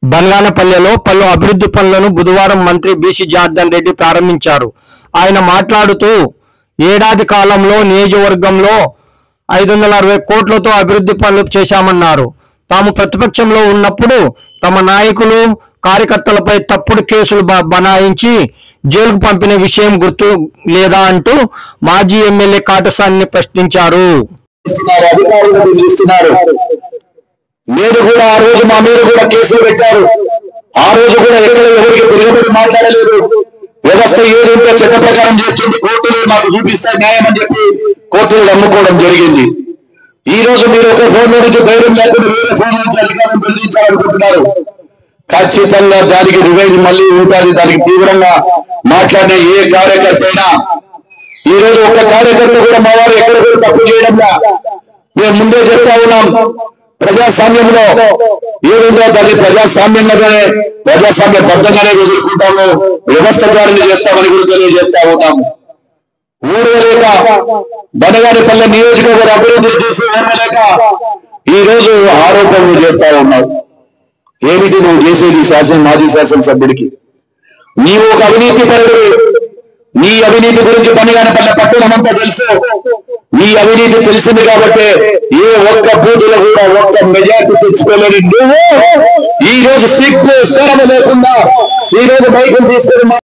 బనగానపల్లెలో పలు అభివృద్ధి పనులను బుధవారం మంత్రి బీసీ జనార్దన్ రెడ్డి ప్రారంభించారు. ఆయన మాట్లాడుతూ ఏడాది కాలంలో నియోజకవర్గంలో 560 కోట్లతో అభివృద్ధి పనులు చేశామన్నారు. తాము ప్రతిపక్షంలో ఉన్నప్పుడు తమ నాయకులు కార్యకర్తలపై తప్పుడు కేసులు బనాయించి జైలుకు పంపిన విషయం గుర్తు లేదా అంటూ మాజీ ఎమ్మెల్యే కాటసాని ప్రశ్నించారు. మీరు కూడా ఆ రోజు మా మీద కూడా కేసులు పెట్టారు. ఆ రోజు కూడా ఎక్కడ ఎవరికి తిరగబడి మాట్లాడలేదు. వ్యవస్థ ఏదంటే చట్ట ప్రకారం చేస్తుంది, కోర్టులు మాకు చూపిస్తాయి న్యాయం అని చెప్పి కోర్టులు నమ్ముకోవడం జరిగింది. ఈ రోజు మీరు ఒక ఫోన్ నుంచి ధైర్యం లేకుండా వేరే ఫోన్ నుంచి అధికారం బెదిరించాలనుకుంటున్నారు. ఖచ్చితంగా దానికి రివైజ్ మళ్ళీ ఉంటుంది. దానికి తీవ్రంగా మాట్లాడిన ఏ కార్యకర్త అయినా ఈ రోజు ఒక కార్యకర్త కూడా మా వారు ఎక్కడ కూడా తప్పు చేయడంలా మేము ముందే చెప్తా ఉన్నాం. ప్రజాస్వామ్యంలో ఏదుందో దాన్ని ప్రజాస్వామ్య బద్ధంగానే ఎదుర్కొంటాము, వ్యవస్థ ద్వారా చేస్తామని కూడా తెలియజేస్తా ఉన్నాము. ఊరలేక బనగానపల్లె నియోజకవర్గ అభివృద్ధి చేసి ఊరలేక ఈ రోజు ఆరోపణలు చేస్తా ఉన్నావు. ఏమిటి నువ్వు చేసేది? మాజీ శాసనసభ్యుడికి నీవు ఒక అవినీతి పరుడు. నీ అవినీతి గురించి బనగానపల్లె పట్టణమంతా తెలుసు. నీ అవినీతి తెలిసింది కాబట్టి ఏ ఒక్క బూతులో కూడా ఒక్క మెజార్టీ తెచ్చుకోలేని నువ్వు ఈ రోజు సిగ్గు శరమ లేకుండా ఈ రోజు బైకులు తీసుకొని